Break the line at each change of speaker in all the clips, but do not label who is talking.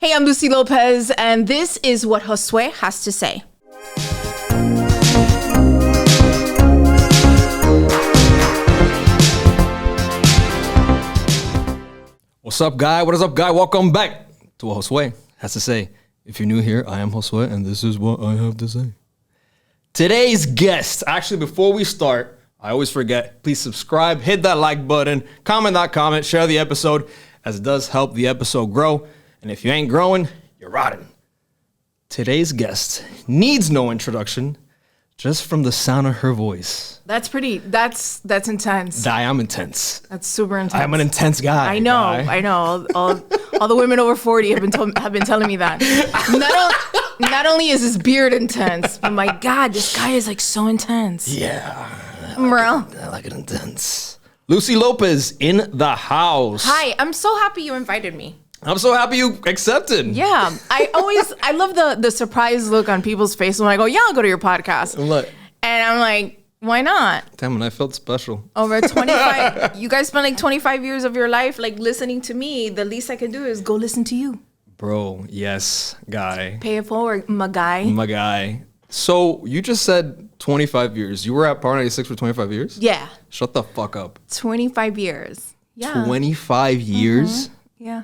Hey, I'm Lucy Lopez, and this is what Josue has to say.
What's up, guy? What is up, guy? Welcome back to what Josue has to say. If you're new here, I am Josue, and this is what I have to say. Today's guest, actually, before we start, I always forget, please subscribe, hit that like button, comment that comment, share the episode, as it does help the episode grow. And if you ain't growing, you're rotting. Today's guest needs no introduction, just from the sound of her voice.
That's intense.
I am intense.
That's super intense.
I'm an intense guy.
I know. All the women over 40 have been telling me that. Not only is his beard intense, but my God, this guy is like so intense.
Yeah.
Bro.
I like it intense. Lucy Lopez in the house.
Hi, I'm so happy you invited me.
I'm so happy you accepted.
Yeah, I love the surprise look on people's faces when I go, yeah, I'll go to your podcast.
Look.
And I'm like, why not?
Damn, and I felt special.
Over 25, you guys spend like 25 years of your life like listening to me. The least I can do is go listen to you.
Bro, yes, guy.
Pay it forward, my guy.
My guy. So you just said 25 years. You were at Power 96 for 25 years?
Yeah.
Shut the fuck up.
25 years. Yeah.
25 years?
Mm-hmm. Yeah.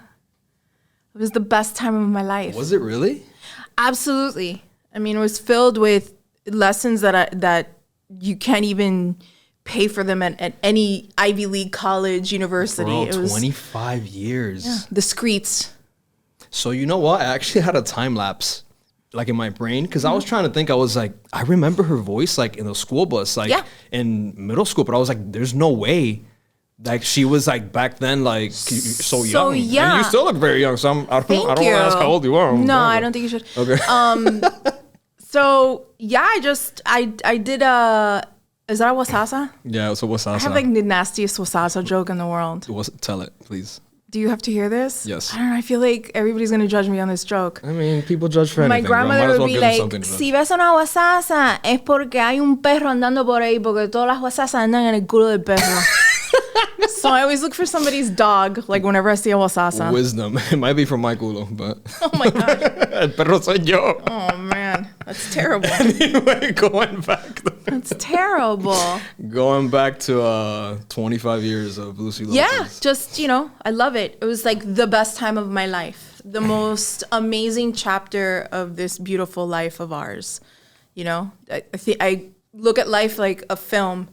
It was the best time of my life.
Was it really?
Absolutely. I mean, it was filled with lessons that you can't even pay for them at any Ivy League college, university.
Bro,
it was
25 years.
Yeah, the streets.
So you know what? I actually had a time lapse, like in my brain, because I was trying to think. I was like, I remember her voice, like in the school bus, like in middle school. But I was like, there's no way, like she was like back then, like so young.
So young.
And you still look very young. So I don't want to ask how old you are.
No, I don't think you should.
Okay.
So yeah, I did is that a wasasa?
Yeah, so wasasa.
I have like the nastiest wasasa joke in the world.
Tell it, please.
Do you have to hear this?
Yes.
I don't know. I feel like everybody's gonna judge me on this joke.
I mean, people judge for anything.
My grandmother would be like, si ves una wasasa es porque hay un perro andando por ahí, porque todas las wasasas andan en el culo del perro. So I always look for somebody's dog, like whenever I see a wasasa.
Wisdom. It might be from my culo, but.
Oh my God.
El perro soy yo.
Oh man, that's terrible.
Anyway, going back.
That's terrible.
Going back to 25 years of Lucy Lopez.
Yeah, just, I love it. It was like the best time of my life. The most amazing chapter of this beautiful life of ours. I look at life like a film.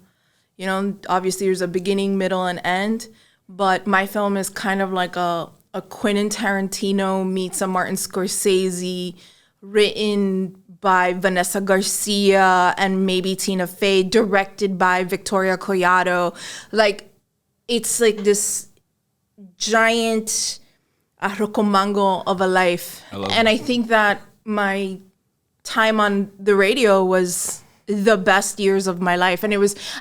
Obviously there's a beginning, middle, and end. But my film is kind of like a Quentin Tarantino meets a Martin Scorsese, written by Vanessa Garcia and maybe Tina Fey, directed by Victoria Collado. Like, it's like this giant arrocomango of a life. I think that my time on the radio was the best years of my life. And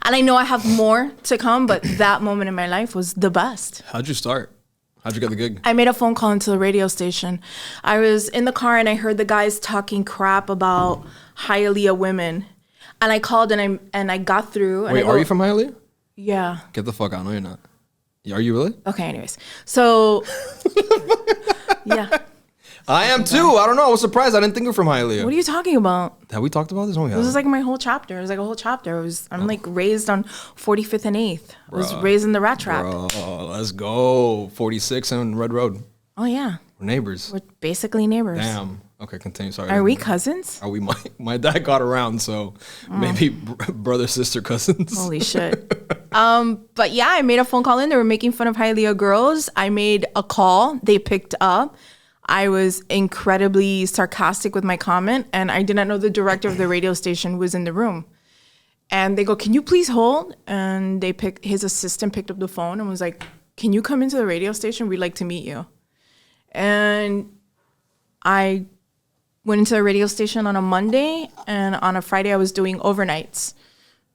I know I have more to come, but that moment in my life was the best.
How'd you start? How'd you get the gig?
I made a phone call into the radio station. I was in the car and I heard the guys talking crap about Hialeah women. And I called and I got through.
Wait, are you from Hialeah?
Yeah.
Get the fuck out. No, you're not. Are you really?
Okay, anyways. So, yeah.
I am too. I don't know. I was surprised. I didn't think you were from Hialeah.
What are you talking about?
Have we talked about this? Oh, yeah.
This is like my whole chapter. It was like a whole chapter. I'm like raised on 45th and 8th. I was raised in the rat trap.
Bro, let's go. 46 and Red Road.
Oh, yeah.
We're neighbors.
We're basically neighbors.
Damn. Okay, continue. Sorry.
Are we cousins?
Are we? My dad got around, so maybe brother, sister, cousins.
Holy shit. But yeah, I made a phone call in. They were making fun of Hialeah girls. I made a call. They picked up. I was incredibly sarcastic with my comment, and I did not know the director of the radio station was in the room. And they go, "Can you please hold?" And his assistant picked up the phone and was like, "Can you come into the radio station? We'd like to meet you." And I went into the radio station on a Monday, and on a Friday I was doing overnights,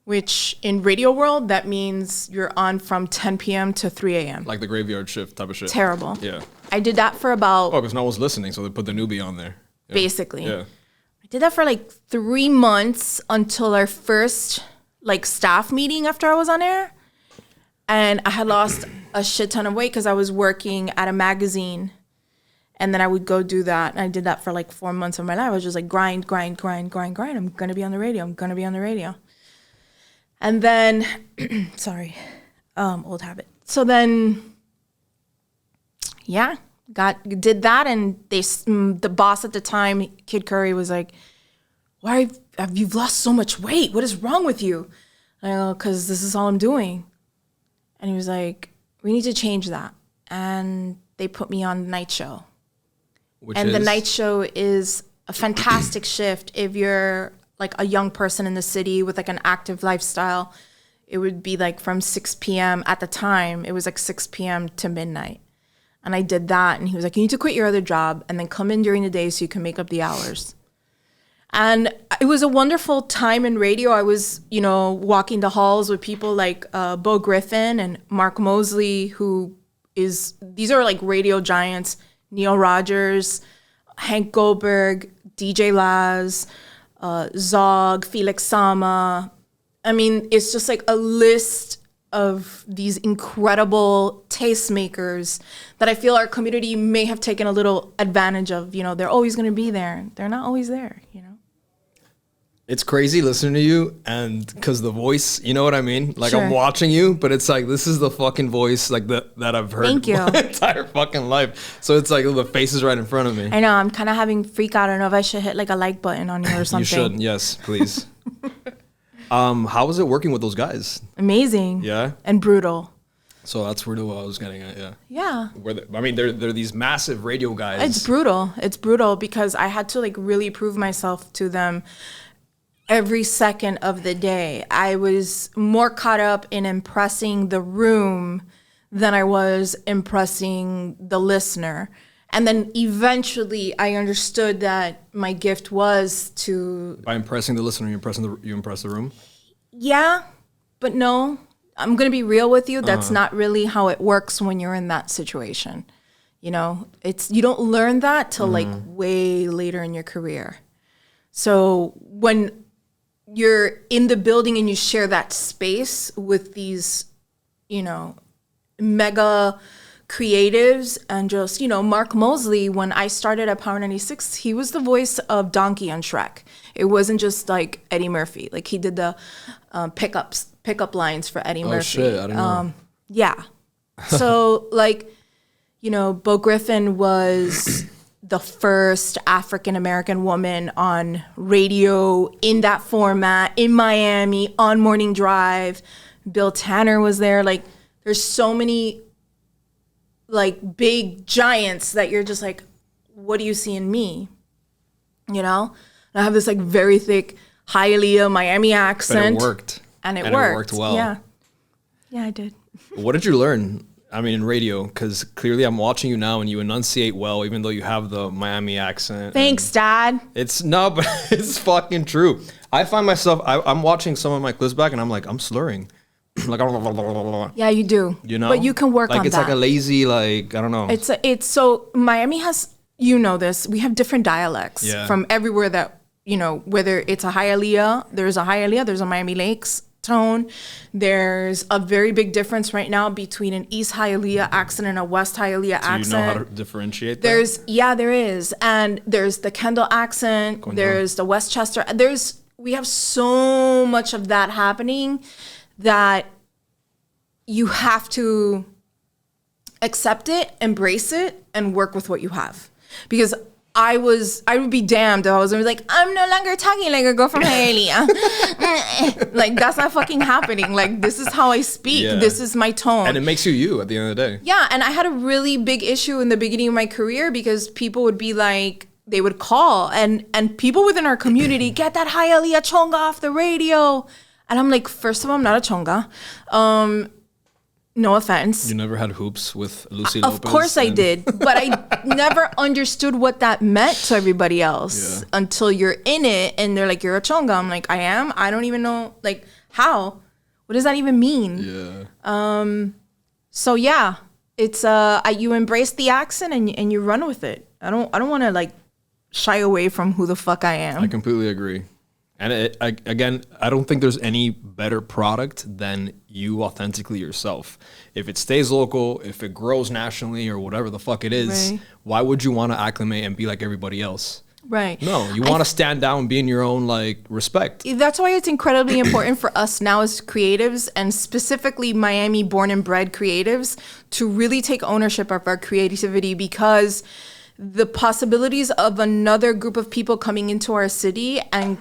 which in radio world, that means you're on from 10 p.m. to 3 a.m.
Like the graveyard shift type of shit.
Terrible.
Yeah.
I did that for about...
Oh, because no one's listening, so they put the newbie on there. Yeah.
Basically.
Yeah.
I did that for like 3 months until our first like staff meeting after I was on air. And I had lost a shit ton of weight because I was working at a magazine. And then I would go do that. And I did that for like 4 months of my life. I was just like grind. I'm going to be on the radio. And then, sorry, old habit. So then, yeah, did that. And the boss at the time, Kid Curry, was like, why have you lost so much weight? What is wrong with you? And I go, because this is all I'm doing. And he was like, we need to change that. And they put me on the night show. The night show is a fantastic shift if you're like a young person in the city with like an active lifestyle. It would be like from 6 p.m. at the time. It was like 6 p.m. to midnight. And I did that. And he was like, you need to quit your other job and then come in during the day so you can make up the hours. And it was a wonderful time in radio. I was, walking the halls with people like Bo Griffin and Mark Mosley, these are like radio giants, Neil Rogers, Hank Goldberg, DJ Laz, Zog, Felix Sama. I mean, it's just like a list of these incredible tastemakers that I feel our community may have taken a little advantage of. They're always going to be there. They're not always there,
It's crazy listening to you, and because the voice, you know what I mean? Like,
Sure.
I'm watching you, but it's like, this is the fucking voice like that I've heard
Thank you.
my entire fucking life. So it's like the face is right in front of me.
I know, I'm kind of having freak out. I don't know if I should hit like a like button on you or something.
You should, yes, please. How was it working with those guys?
Amazing.
Yeah?
And brutal.
So that's really what I was getting at, yeah.
Yeah.
They're these massive radio guys.
It's brutal. It's brutal because I had to like really prove myself to them every second of the day. I was more caught up in impressing the room than I was impressing the listener. And then eventually I understood that my gift was to...
By impressing the listener, you impress the room?
Yeah, but no. I'm going to be real with you. That's not really how it works when you're in that situation. You don't learn that till like way later in your career. So when you're in the building and you share that space with these, mega creatives and just, Mark Mosley, when I started at Power 96, he was the voice of Donkey on Shrek. It wasn't just like Eddie Murphy. Like he did the pickup lines for Eddie Murphy.
Oh shit, I didn't know.
Yeah. So Bo Griffin was the first African-American woman on radio in that format in Miami on Morning Drive. Bill Tanner was there. Like, there's so many like big giants that you're just like, what do you see in me? And I have this like very thick Hialeah Miami accent.
But it worked.
And it
It
worked.
worked well.
Yeah. Yeah, I did.
What did you learn? I mean, in radio, because clearly I'm watching you now and you enunciate well, even though you have the Miami accent.
Thanks, Dad.
But it's fucking true. I find myself, I'm watching some of my clips back and I'm like, I'm slurring. Like,
Yeah, you do. But you can work on that.
Like, it's like a lazy, like, I don't know.
It's so Miami has, this, we have different dialects from everywhere that, whether it's a Hialeah, there's a Miami Lakes tone. There's a very big difference right now between an East Hialeah accent and a West Hialeah accent.
Do you know how to differentiate that?
There is. And there's the Kendall accent. There's the Westchester. We have so much of that happening that you have to accept it, embrace it, and work with what you have. Because I would be damned if I was like, I'm no longer talking like a girl from Hialeah. Like, that's not fucking happening. Like, this is how I speak.
Yeah.
This is my tone.
And it makes you at the end of the day.
Yeah, and I had a really big issue in the beginning of my career because people would be like, they would call and people within our community, get that Hialeah chonga off the radio. And I'm like, first of all, I'm not a chonga. No offense.
You never had hoops with Lucy Lopez?
Of course I did, but I never understood what that meant to everybody else until you're in it and they're like, you're a chonga. I'm like, I am? I don't even know, like, how? What does that even mean?
Yeah.
So yeah, it's you embrace the accent and you run with it. I don't want to like shy away from who the fuck I am.
I completely agree. And again, I don't think there's any better product than you authentically yourself. If it stays local, if it grows nationally or whatever the fuck it is,
Right.
why would you want to acclimate and be like everybody else?
Right.
No, you want to stand down and be in your own like respect.
That's why it's incredibly important for us now as creatives, and specifically Miami born and bred creatives, to really take ownership of our creativity, because the possibilities of another group of people coming into our city and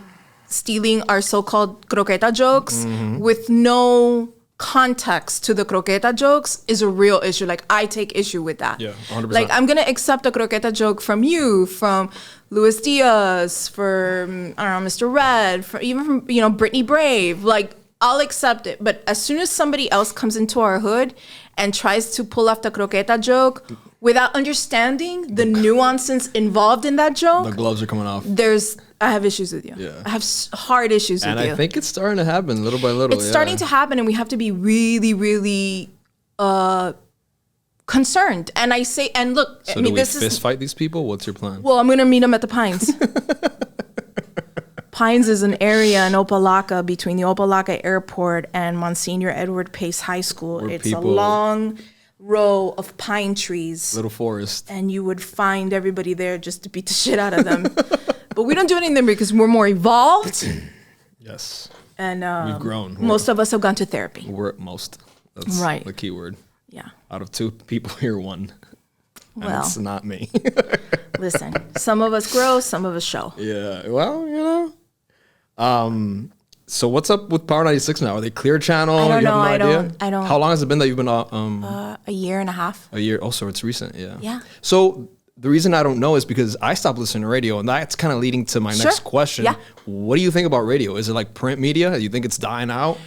stealing our so-called croqueta jokes with no context to the croqueta jokes is a real issue. Like, I take issue with that.
Yeah, 100%.
Like, I'm gonna accept a croqueta joke from you, from Luis Diaz, from I don't know, Mr. Red, even from Brittany Brave. Like, I'll accept it. But as soon as somebody else comes into our hood and tries to pull off the croqueta joke without understanding the nuances involved in that joke,
The gloves are coming off.
I have issues with you.
Yeah.
I have hard issues
And
with you.
I think it's starting to happen little by little.
It's starting to happen, and we have to be really, really concerned. And I say, and look,
So
I mean,
do we
this
fist
is,
fight these people? What's your plan?
well, I'm going to meet them at the Pines. Pines is an area in Opa-locka between the Opa-locka Airport and Monsignor Edward Pace High School.
Where
It's
people-
a long row of pine trees.
Little forest.
And you would find everybody there just to beat the shit out of them. But we don't do anything because we're more evolved.
Yes.
And
We've grown.
most of us have gone to therapy.
We're at most. That's
Right.
the key word.
Yeah.
Out of 2 people here, 1. And
Well.
it's not me.
Listen, some of us grow, some of us show.
Yeah. Well, so what's up with Power 96 now? Are they Clear Channel?
I don't
You have
know.
no
I
idea?
don't- I don't-
How long has it been that you've been
A year and a half.
a year? Oh, so it's recent. Yeah.
Yeah.
So the reason I don't know is because I stopped listening to radio, and that's kind of leading to my
Sure.
next question.
Yeah.
What do you think about radio? Is it like print media? Do you think it's dying out?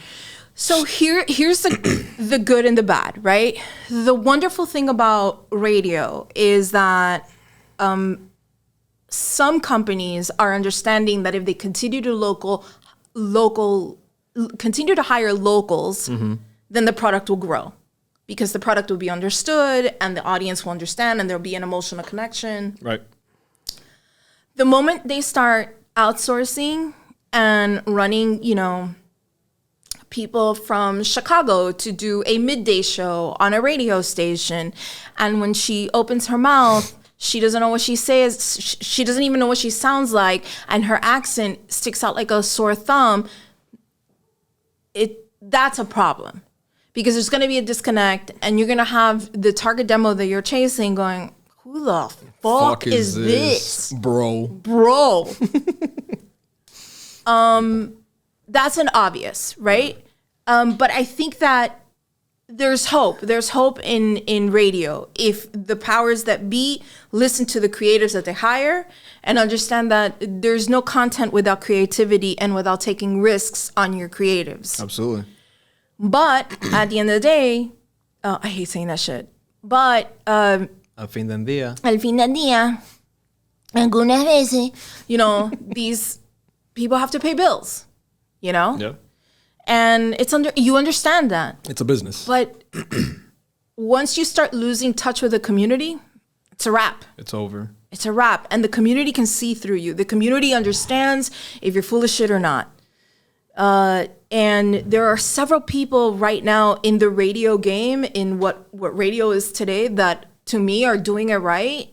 So here's the good and the bad, right? The wonderful thing about radio is that some companies are understanding that if they continue to continue to hire locals, then the product will grow, because the product will be understood and the audience will understand and there'll be an emotional connection.
Right.
The moment they start outsourcing and running, people from Chicago to do a midday show on a radio station, and when she opens her mouth, she doesn't know what she says. She doesn't even know what she sounds like, and her accent sticks out like a sore thumb. That's a problem, because there's going to be a disconnect, and you're going to have the target demo that you're chasing going, who the fuck is this? Bro. That's an obvious, right? But I think that there's hope. There's hope in radio if the powers that be listen to the creatives that they hire and understand that there's no content without creativity and without taking risks on your creatives.
Absolutely.
But at the end of the day, I hate saying that shit. But
Al fin del día.
al fin del día, algunas veces, these people have to pay bills,
Yeah.
And you understand that.
It's a business.
But once you start losing touch with the community, it's a wrap.
It's over.
It's a wrap. And the community can see through you. The community understands if you're full of shit or not. And there are several people right now in the radio game, in what radio is today, that to me are doing it right,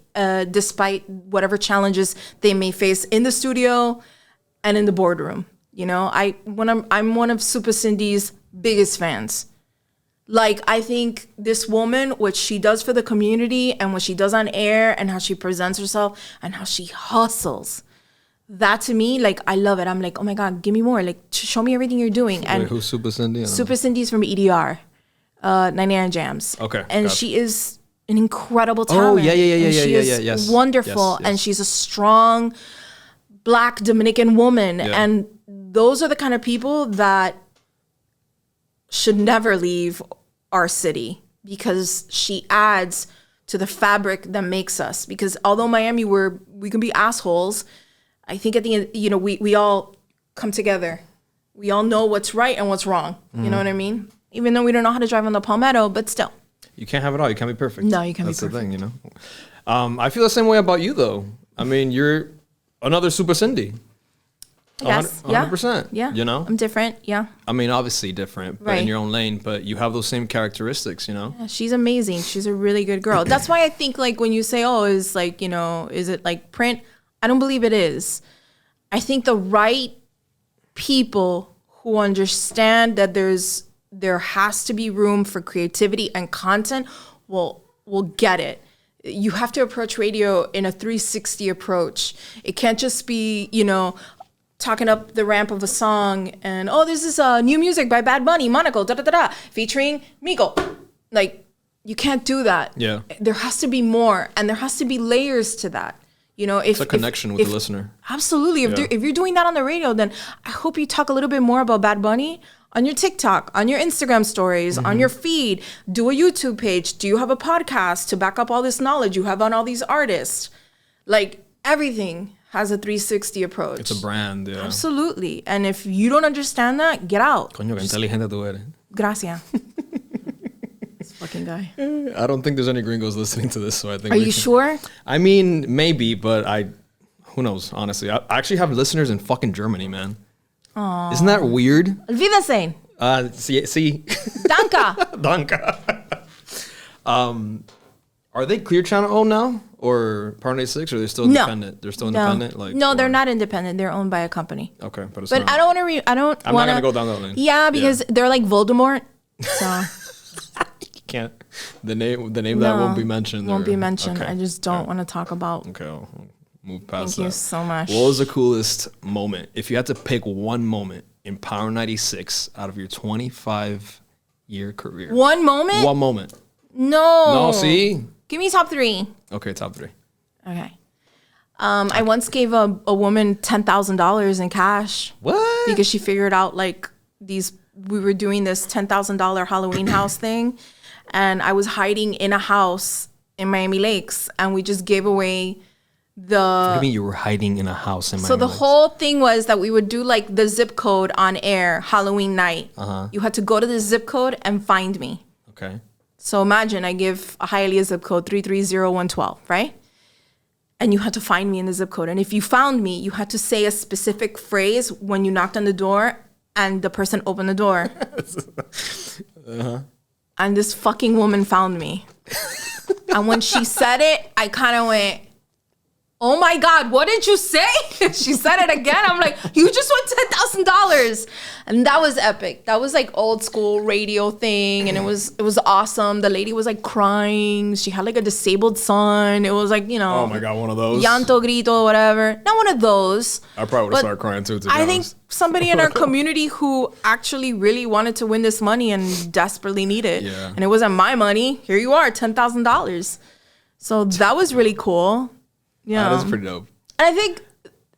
despite whatever challenges they may face in the studio and in the boardroom. I'm one of Super Cindy's biggest fans. Like, I think this woman, what she does for the community and what she does on air and how she presents herself and how she hustles, that to me, like, I love it. I'm like, oh my God, give me more. Like, show me everything you're doing. And
Wait, who's Super Cindy?
Super Cindy's from EDR, 99 Jams.
Okay,
And
gotcha.
she is an incredible talent.
yeah,
And she is
yes.
wonderful.
Yes, yes.
And she's a strong Black Dominican woman.
Yeah.
And those are the kind of people that should never leave our city, because she adds to the fabric that makes us. Because although Miami, we can be assholes, I think at the end, we all come together. We all know what's right and what's wrong. You know what I mean? Even though we don't know how to drive on the Palmetto, but still.
You can't have it all. You can't be perfect.
No, you can't be
That's the
perfect.
thing, I feel the same way about you, though. I mean, you're another Super Cindy.
I guess.
100%.
Yeah.
You know?
I'm different. Yeah.
I mean, obviously different, but in
Right.
your own lane, but you have those same characteristics, you know?
Yeah, she's amazing. She's a really good girl. That's why I think like when you say, oh, is like, you know, is it like print? I don't believe it is. I think the right people who understand that there has to be room for creativity and content will get it. You have to approach radio in a 360 approach. It can't just be, you know, talking up the ramp of a song and, oh, this is new music by Bad Bunny, Monaco, da-da-da-da, featuring Migo. Like, you can't do that.
Yeah.
There has to be more, and there has to be layers to that. You know,
It's a connection with the listener.
Absolutely. If you're doing that on the radio, then I hope you talk a little bit more about Bad Bunny on your TikTok, on your Instagram stories, on your feed. Do a YouTube page. Do you have a podcast to back up all this knowledge you have on all these artists? Like, everything has a 360 approach.
It's a brand, yeah.
Absolutely. And if you don't understand that, get out.
Coño, qué inteligente tú eres.
Gracias. This fucking guy.
I don't think there's any gringos listening to this, so I think.
Are you sure?
I mean, maybe, but who knows? Honestly, I actually have listeners in fucking Germany, man. Aww. Isn't that weird?
Wiedersehen.
See.
Danke.
Danke. Are they Clear Channel owned now, or Part 86, or are they still independent? They're still independent. Like
no, they're not independent. They're owned by a company.
Okay, but it's
But
not.
I don't want to. I'm not
gonna go down that lane.
Yeah, because they're like Voldemort. So
You can't. The name that won't be mentioned.
Won't be mentioned.
Okay.
I just don't want to talk about.
Okay, I'll move past
Thank
that.
you so much.
What was the coolest moment? If you had to pick one moment in Power 96 out of your 25-year career.
One moment?
One moment.
No.
No, see?
Give me top 3.
Okay, top 3.
Okay. I once gave a woman $10,000 in cash.
What?
Because she figured out like we were doing this $10,000 Halloween house thing. And I was hiding in a house in Miami Lakes. And we just gave away
What do you mean you were hiding in a house in Miami?
So the whole thing was that we would do like the zip code on air Halloween night. You had to go to the zip code and find me.
Okay.
So imagine I give a Hialeah zip code 330112, right? And you had to find me in the zip code. And if you found me, you had to say a specific phrase when you knocked on the door and the person opened the door. And this fucking woman found me. And when she said it, I kind of went, oh my God, what did you say? She said it again. I'm like, you just won $10,000. And that was epic. That was like old school radio thing. And it was awesome. The lady was like crying. She had like a disabled son. It was like, you know.
Oh my God, one of those.
Llanto, grito, whatever. Not one of those.
I probably would have started crying too, to be
I think
honest.
somebody in our community who actually really wanted to win this money and desperately needed it.
Yeah.
And it wasn't my money. Here you are, $10,000. So that was really cool. Yeah.
That is pretty dope.
And I think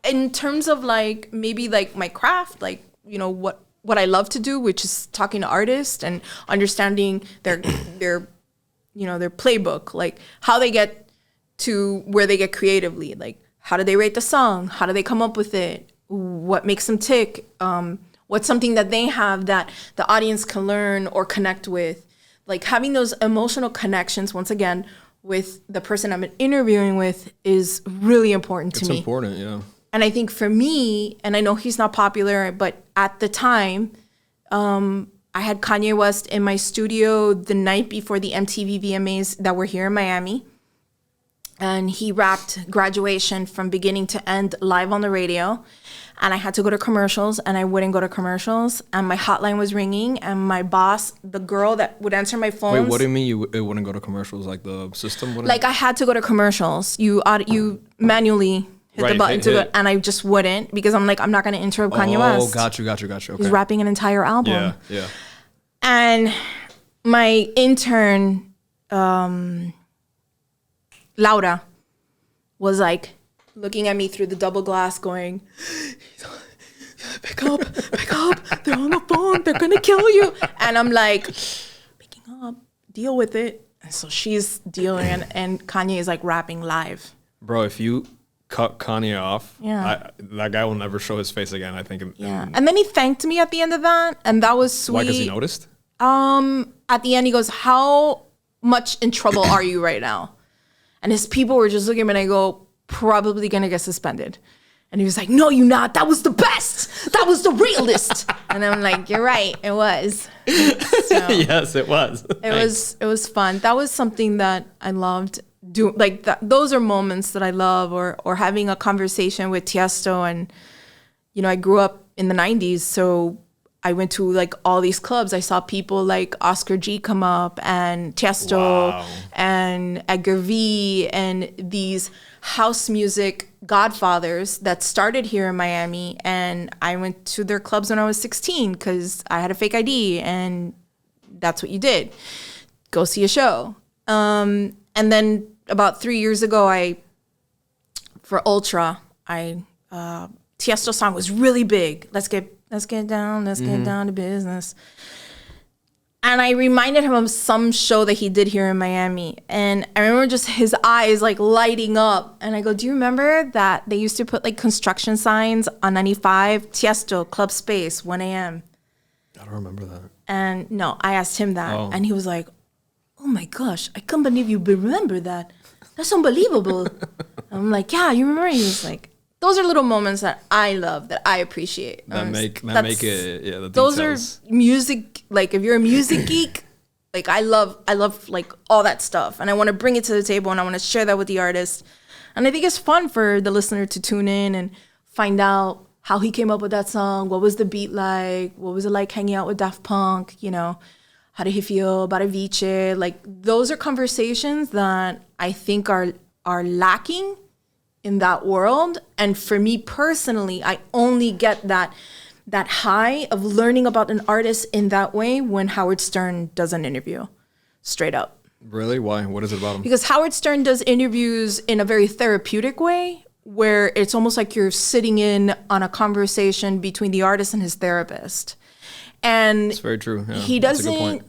in terms of like maybe like my craft, like, you know, what I love to do, which is talking to artists and understanding their you know, their playbook, like how they get to where they get creatively, like how do they rate the song? How do they come up with it? What makes them tick? What's something that they have that the audience can learn or connect with? Like having those emotional connections, once again, with the person I'm interviewing with is really important to me.
It's important, yeah.
And I think for me, and I know he's not popular, but at the time, I had Kanye West in my studio the night before the MTV VMAs that were here in Miami. And he rapped Graduation from beginning to end live on the radio. And I had to go to commercials, and I wouldn't go to commercials. And my hotline was ringing, and my boss, the girl that would answer my phones.
Wait, what do you mean it wouldn't go to commercials? Like the system wouldn't?
Like I had to go to commercials. You manually hit the button to go, and I just wouldn't because I'm like, I'm not going to interrupt Kanye West.
Oh, got you. Okay.
He's rapping an entire album.
Yeah.
And my intern, Laura, was like looking at me through the double glass going, pick up, they're on the phone, they're gonna kill you. And I'm like, picking up, deal with it. And so she's dealing, and Kanye is like rapping live.
Bro, if you cut Kanye off,
Yeah.
that guy will never show his face again, I think.
Yeah. And then he thanked me at the end of that, and that was sweet.
Why, because he noticed?
At the end, he goes, how much in trouble are you right now? And his people were just looking at me, and I go, probably gonna get suspended. And he was like, no, you not. That was the best. That was the realest. And I'm like, you're right. It was. So,
Yes, it was.
it was fun. That was something that I loved. Like those are moments that I love, or having a conversation with Tiesto. And, you know, I grew up in the 90s. So I went to like all these clubs. I saw people like Oscar G come up, and Tiesto and Edgar V, and these house music godfathers that started here in Miami. And I went to their clubs when I was 16 because I had a fake ID, and that's what you did. Go see a show. And then about 3 years ago, for Ultra, Tiesto song was really big. Let's get down to business. And I reminded him of some show that he did here in Miami. And I remember just his eyes like lighting up. And I go, do you remember that they used to put like construction signs on 95? Tiesto, Club Space, 1 a.m.
I don't remember that.
And no, I asked him that. Oh. And he was like, oh my gosh, I can't believe you remember that. That's unbelievable. I'm like, yeah, you remember? He was like, those are little moments that I love, that I appreciate.
That make it, yeah. The
those
details.
Are music. Like if you're a music geek, like I love like all that stuff, and I want to bring it to the table, and I want to share that with the artist. And I think it's fun for the listener to tune in and find out how he came up with that song. What was the beat like? What was it like hanging out with Daft Punk? You know, how did he feel about Avicii? Like those are conversations that I think are lacking in that world. And for me personally, I only get that high of learning about an artist in that way when Howard Stern does an interview, straight up.
Really? Why? What is it about him?
Because Howard Stern does interviews in a very therapeutic way, where it's almost like you're sitting in on a conversation between the artist and his therapist. And
it's very true. Yeah,
he doesn't,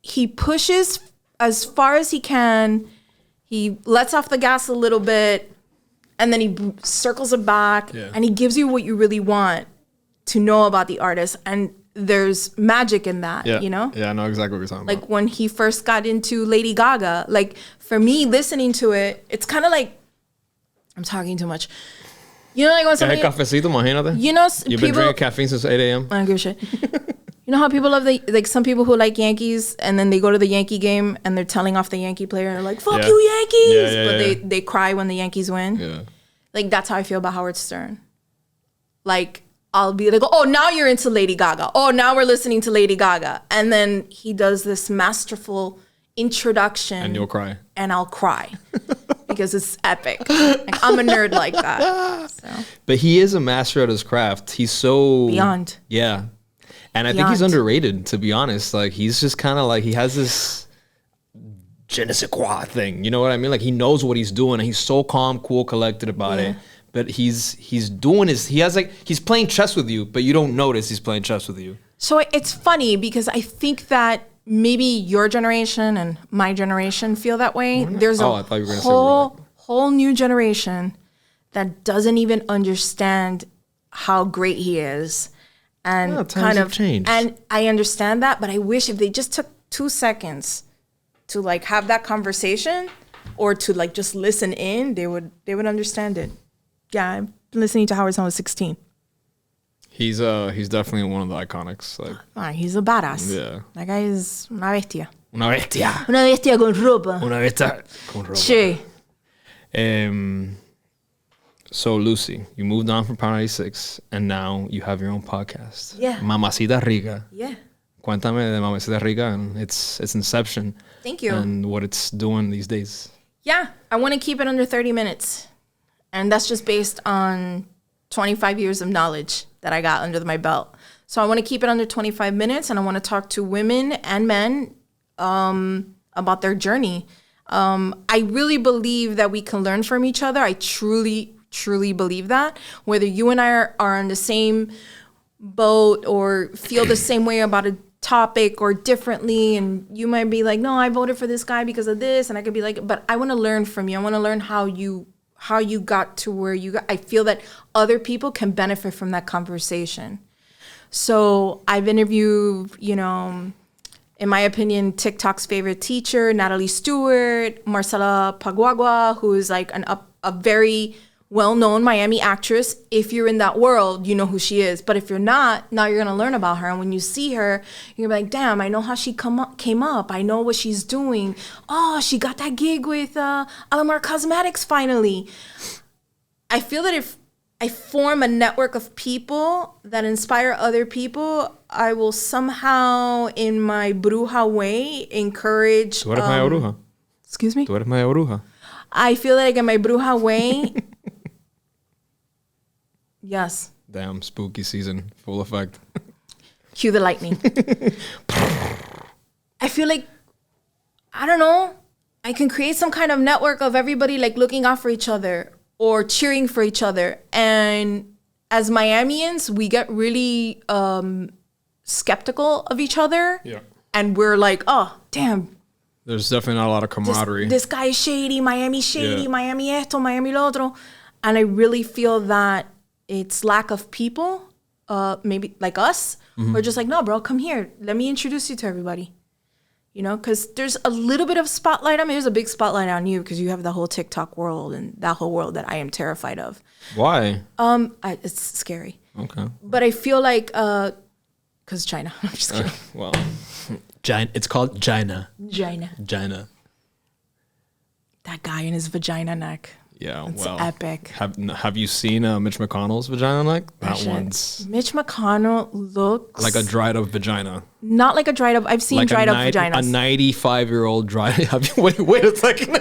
he pushes as far as he can. He lets off the gas a little bit, and then he circles it back, and he gives you what you really want to know about the artist. And there's magic in that, you know?
Yeah, I know exactly what you're talking about.
Like when he first got into Lady Gaga, like for me, listening to it, it's kind of like, I'm talking too much. You know, like when somebody...
cafecito, imagínate.
You know,
you've been drinking caffeine since 8 a.m.?
I don't give a shit. You know how people love like some people who like Yankees, and then they go to the Yankee game and they're telling off the Yankee player and they're like, fuck you, Yankees! But they cry when the Yankees win. Yeah. Like, that's how I feel about Howard Stern. Like, I'll be like, oh, now you're into Lady Gaga. Oh, now we're listening to Lady Gaga. And then he does this masterful introduction.
And you'll cry.
And I'll cry. Because it's epic. Like, I'm a nerd like that. So.
But he is a master at his craft. He's so...
Beyond.
Yeah. And I think he's underrated, to be honest. Like, he's just kind of like, he has this je ne sais quoi thing. You know what I mean? Like, he knows what he's doing, and he's so calm, cool, collected about it. But he's doing he's playing chess with you, but you don't notice he's playing chess with you.
So it's funny because I think that maybe your generation and my generation feel that way. There's a whole new generation that doesn't even understand how great he is. And kind of
changed.
And I understand that, but I wish if they just took 2 seconds to like have that conversation, or to like just listen in, they would understand it. Yeah, I've been listening to Howard since I was 16.
He's definitely one of the iconics. Like,
he's a badass.
Yeah,
that guy is una bestia.
Una bestia.
Una bestia con ropa.
Una bestia con ropa.
Sí.
So, Lucy, you moved on from Power 96, and now you have your own podcast.
Yeah.
Mamacita Rica.
Yeah.
Cuéntame de Mamacita Rica and its inception.
Thank you.
And what it's doing these days.
Yeah. I want to keep it under 30 minutes. And that's just based on 25 years of knowledge that I got under my belt. So I want to keep it under 25 minutes, and I want to talk to women and men about their journey. I really believe that we can learn from each other. I truly believe that. Whether you and I are on the same boat or feel the same way about a topic or differently, and you might be like, no, I voted for this guy because of this, and I could be like, but I want to learn from you. I want to learn how you got to where you got. I feel that other people can benefit from that conversation. So I've interviewed, in my opinion, TikTok's favorite teacher, Natalie Stewart, Marcela Paguagua, who is like a very well-known Miami actress. If you're in that world, you know who she is. But if you're not, now you're going to learn about her. And when you see her, you're like, damn, I know how she came up. I know what she's doing. Oh, she got that gig with Alamar Cosmetics finally. I feel that if I form a network of people that inspire other people, I will somehow, in my bruja way, encourage...
Tú eres Maya Bruja.
Excuse me?
Tú eres Maya Bruja.
I feel like in my bruja way... Yes.
Damn, spooky season. Full effect.
Cue the lightning. I feel like, I don't know, I can create some kind of network of everybody like looking out for each other or cheering for each other. And as Miamians, we get really skeptical of each other.
Yeah.
And we're like, oh, damn.
There's definitely not a lot of camaraderie.
This guy is shady, Miami shady,
Yeah.
Miami esto, Miami lo otro. And I really feel that it's lack of people, maybe like us, we're just like, no, bro, come here. Let me introduce you to everybody. You know, because there's a little bit of spotlight on me. There's a big spotlight on you because you have the whole TikTok world and that whole world that I am terrified of.
Why?
It's scary.
Okay.
But I feel like, because China. I'm just kidding.
Well, it's called Gina.
China.
Gina.
That guy in his vagina neck.
Yeah,
It's
well.
epic.
Have you seen Mitch McConnell's vagina neck? That
Shit.
one's
Mitch McConnell looks
like a dried up vagina.
not like a dried up. I've seen
Like
dried up
a
vaginas.
95-year-old dry. Wait a second.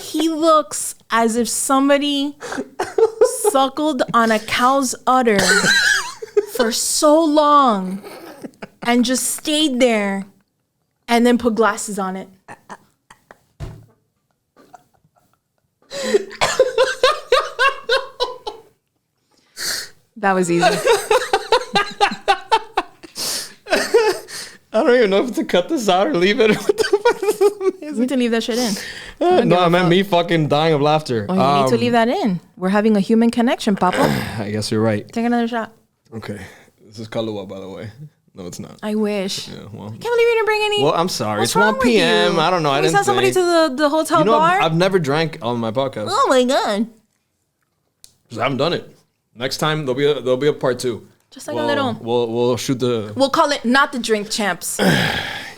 He looks as if somebody suckled on a cow's udder for so long and just stayed there and then put glasses on it. That was easy.
I don't even know if to cut this out or leave it. What the fuck is this?
You need to leave that shit in.
No, I meant me fucking dying of laughter.
Oh, you need to leave that in. We're having a human connection, Papa.
I guess you're right.
Take another shot.
Okay. This is Kahlua, by the way. No, it's not.
I wish.
Yeah, well.
Can't believe you didn't bring any.
Well, I'm sorry.
What's
It's
wrong
1
with
p.m.
you?
I don't know. I
Can we
didn't
send somebody
think.
to the hotel
You know,
bar?
I've never drank on my podcast.
Oh my god!
'Cause I haven't done it. Next time there'll be a part 2.
Just like a little.
We'll shoot the.
We'll call it not the drink champs.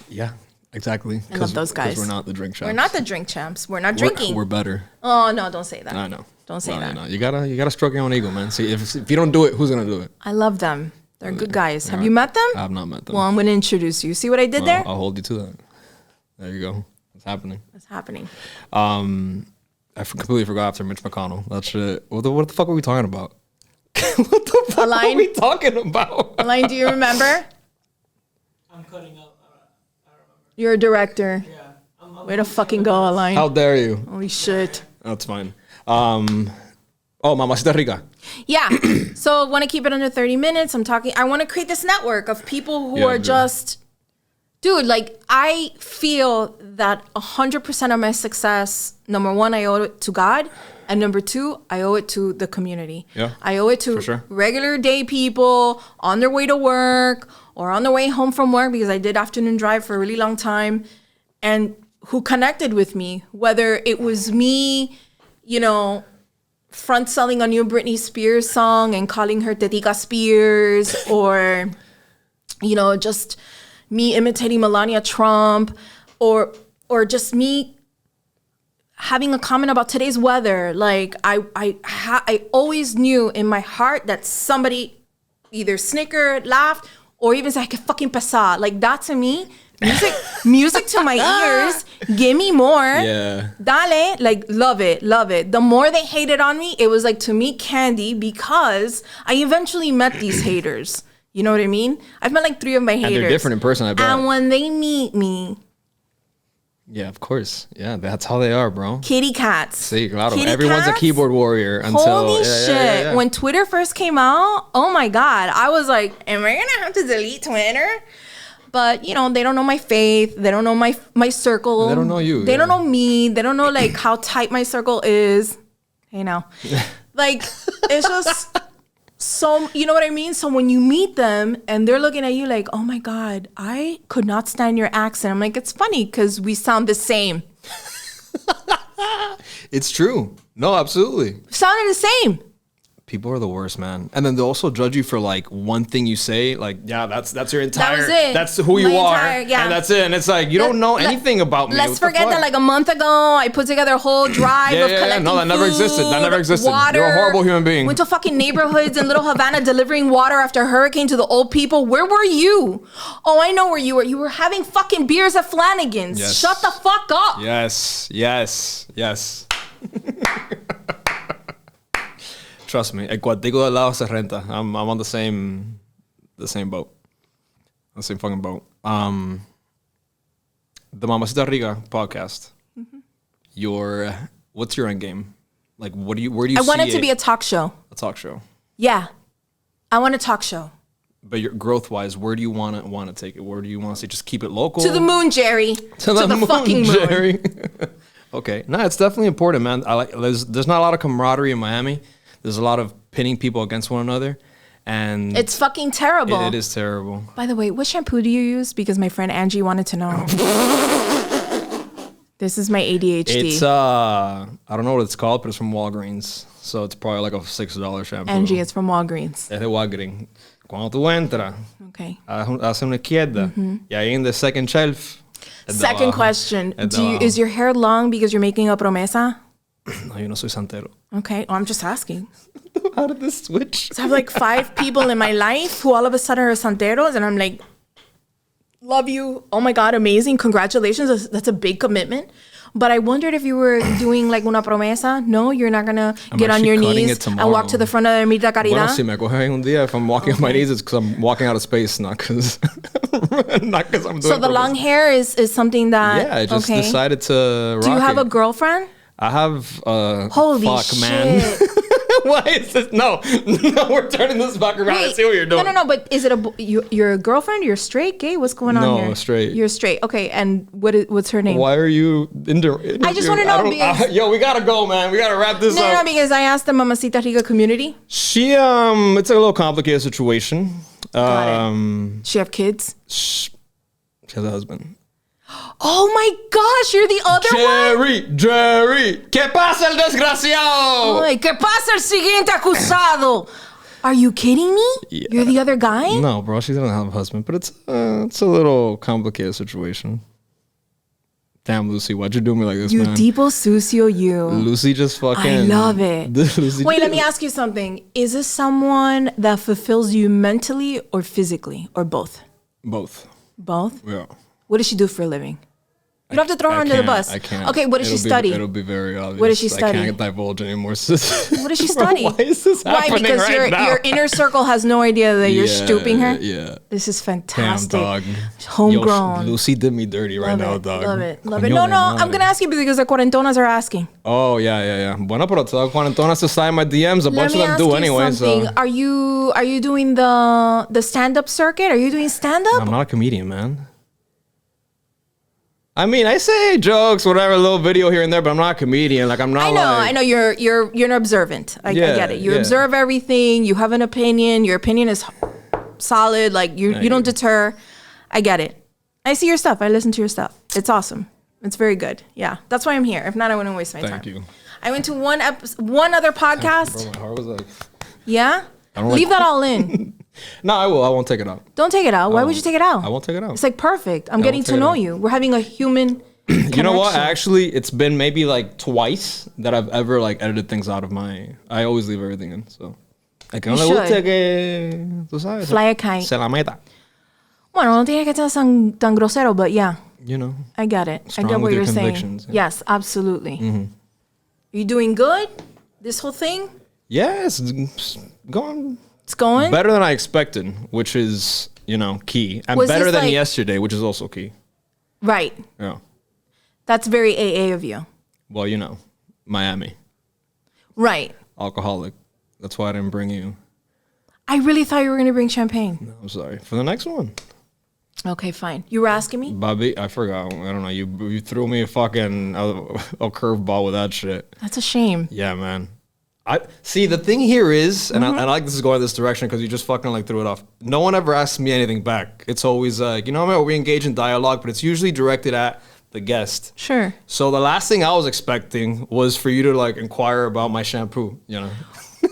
Yeah, exactly.
I love those guys.
We're not the drink shops.
We're not the drink champs. We're not drinking.
We're better.
Oh no! Don't say that.
I know.
Don't say that.
You gotta stroke your own ego, man. See, if you don't do it, who's gonna do it?
I love them. They're good guys. Have you met them?
I've not met them.
Well, I'm going to introduce you. See what I did there?
I'll hold you to that. There you go. It's happening.
It's happening.
I completely forgot after Mitch McConnell. That shit. What the fuck were we talking about? What the fuck
Alain?
are we talking about?
Elaine, do you remember?
I'm cutting up. I remember.
You're a director.
Yeah.
Way to fucking go, Elaine.
How dare you?
Holy shit.
That's fine. Mamacita Rica.
Yeah. So I want to keep it under 30 minutes. I want to create this network of people who are just, dude, like I feel that 100% of my success, number one, I owe it to God. And number two, I owe it to the community.
Yeah,
I owe it to
for sure.
regular day people on their way to work or on their way home from work, because I did afternoon drive for a really long time, and who connected with me, whether it was me, you know, front selling a new Britney Spears song and calling her Tetica Spears, or, you know, just me imitating Melania Trump, or just me having a comment about today's weather. Like I always knew in my heart that somebody either snickered, laughed, or even said, "Que fucking pesa." Like that to me, music to my ears. Give me more.
Yeah.
Dale, like love it. The more they hated on me, it was like to me candy, because I eventually met these haters. You know what I mean? I've met like 3 of my haters.
And they're different in person, I bet.
And when they meet me,
Yeah, of course. Yeah, that's how they are, bro.
kitty cats.
See, claro.
Kitty
Everyone's
cats?
a keyboard warrior until.
Holy
yeah,
shit.
yeah.
When Twitter first came out, oh my God. I was like, am I going to have to delete Twitter? But, you know, they don't know my faith. They don't know my circle.
They don't know you,
They
yeah.
don't know me. They don't know, like, how tight my circle is. Hey, now. Like, it's just so, you know what I mean? So when you meet them and they're looking at you like, oh my God, I could not stand your accent. I'm like, it's funny because we sound the same.
It's true. No, absolutely.
Sounded the same.
People are the worst, man. And then they also judge you for like one thing you say. Like, yeah, that's your entire.
was it.
That's who you
My
are,
entire- yeah.
and that's it. And it's like you don't know anything about me.
Let's
What the
forget that
fuck?
like a month ago, I put together a whole drive of collecting
No, that never existed. That
food,
never existed.
Water,
You're a horrible human being.
Went to fucking neighborhoods in Little Havana delivering water after a hurricane to the old people. Where were you? Oh, I know where you were. You were having fucking beers at Flanagan's.
Yes.
Shut the fuck up.
Yes. Trust me, el cuartico del lado se renta. I'm on the same boat. The same fucking boat. The Mamacita Rica podcast. What's your end game? Like, where do you
I
see
want it to
it?
be a talk show.
A talk show.
Yeah. I want a talk show.
But your growth-wise, where do you want to take it? Where do you want to say just keep it local?
To the moon, Jerry. To the fucking moon.
Jerry. Okay. No, it's definitely important, man. There's not a lot of camaraderie in Miami. There's a lot of pitting people against one another, and
It's fucking terrible.
it is terrible.
By the way, what shampoo do you use? Because my friend Angie wanted to know. This is my ADHD.
It's I don't know what it's called, but it's from Walgreens, so it's probably like a $6 shampoo.
Angie, it's from Walgreens.
Es de Walgreens. Cuando tú entras,
Okay.
hace una izquierda, y ahí in the second shelf. es de
Second
abajo.
question.
Es de abajo.
Is your hair long because you're making a promesa?
No, yo no soy santero.
Okay. Oh, I'm just asking.
How did this switch?
So I have like 5 people in my life who all of a sudden are santeros, and I'm like, love you. Oh my God, amazing. Congratulations. That's a big commitment. But I wondered if you were doing like una promesa. No, you're not going to get on
actually
your
cutting
knees
it
and
tomorrow.
walk to the front of the Ermita Caridad.
Bueno, si me coge un día, if I'm walking on my knees, it's because I'm walking out of space, not because I'm doing
So the
purpose.
long hair is something that,
Yeah, I just
okay.
decided to rock
Do you have
it.
a girlfriend?
I have
Holy
fuck,
shit.
man. Why is this? No, we're turning this back around. I see what you're doing.
No, but is it your girlfriend? You're straight, gay? What's going on here?
No, straight.
You're straight. Okay, and what's her name?
Why are you
I just wanna know because-
yo, we gotta go, man. We gotta wrap this
No,
up.
because I asked the Mamacita Rica community.
She it's a little complicated situation.
Got it. She have kids?
She has a husband.
Oh my gosh, you're the other one?
Jerry, ¿qué pasa el desgraciado?
Ay, ¿qué pasa el siguiente acusado? Are you kidding me?
Yeah.
You're the other guy?
No, bro, she doesn't have a husband, but it's a little complicated situation. Damn, Lucy, why'd you do me like this,
You
man?
tipo sucio, you.
Lucy just fucking.
I love it.
Lucy
Wait, let me ask you something. Is this someone that fulfills you mentally or physically or both?
Both.
Both?
Yeah.
What does she do for a living? You don't have to throw her under the bus.
I can't.
Okay, what does she study?
It'll be very obvious.
What does she study?
I can't divulge anymore.
What does she study?
Why is this
Why?
happening
Because
right now?
your inner circle has no idea that you're stooping her?
Yeah.
This is
Damn,
fantastic.
dog.
Homegrown.
Yo, Lucy did me dirty right
Love
now,
it,
dog.
love it, love
Coño
it. No,
de
no, I'm
madre.
going to ask you because the cuarentonas are asking.
Oh, yeah. Bueno, pero todas cuarentonas to slide in my DMs. A
Let
bunch
me
of them
ask
do
you
anyway.
something.
So
Are you doing the stand-up circuit? Are you doing stand-up?
I'm not a comedian, man. I mean, I say jokes, whatever, a little video here and there, but I'm not a comedian. Like I'm not.
I know. You're an observant. I get it. You observe everything. You have an opinion. Your opinion is solid. Like you don't deter. I get it. I see your stuff. I listen to your stuff. It's awesome. It's very good. Yeah, that's why I'm here. If not, I wouldn't waste my time.
Thank you.
I went to one other podcast.
Bro, my heart was like.
Yeah.
I don't
Leave
like-
that all in.
No, I will. I won't take it out.
Don't take it out. Why would you take it out?
I won't take it out.
It's like perfect. I'm getting
won't
to
take it
know
out.
you. We're having a human.
You know what?
connection.
Actually, it's been maybe like twice that I've ever like edited things out of my. I always leave everything in. So. Like, no le
should.
guste que, tú sabes,
Fly a kite.
se la meta.
Bueno, no tiene que ser tan grosero, but yeah,
You know.
I get it.
Strong
I get
with
what
your
you're saying.
convictions, yeah.
Yes, absolutely. Are you doing good? This whole thing?
Yeah, it's going
It's going?
better than I expected, which is, key. And
Was
better
this
than
like-
yesterday, which is also key.
Right.
Yeah.
That's very AA of you.
Well, Miami.
Right.
Alcoholic. That's why I didn't bring you.
I really thought you were going to bring champagne.
I'm sorry. For the next one.
Okay, fine. You were asking me?
Bobby, I forgot. I don't know. You threw me a fucking a curveball with that shit.
That's a shame.
Yeah, man. I see. The thing here is, and
Mm-hmm.
I like this is going this direction because you just fucking like threw it off. No one ever asks me anything back. It's always like, we engage in dialogue, but it's usually directed at the guest.
Sure.
So the last thing I was expecting was for you to like inquire about my shampoo, you know?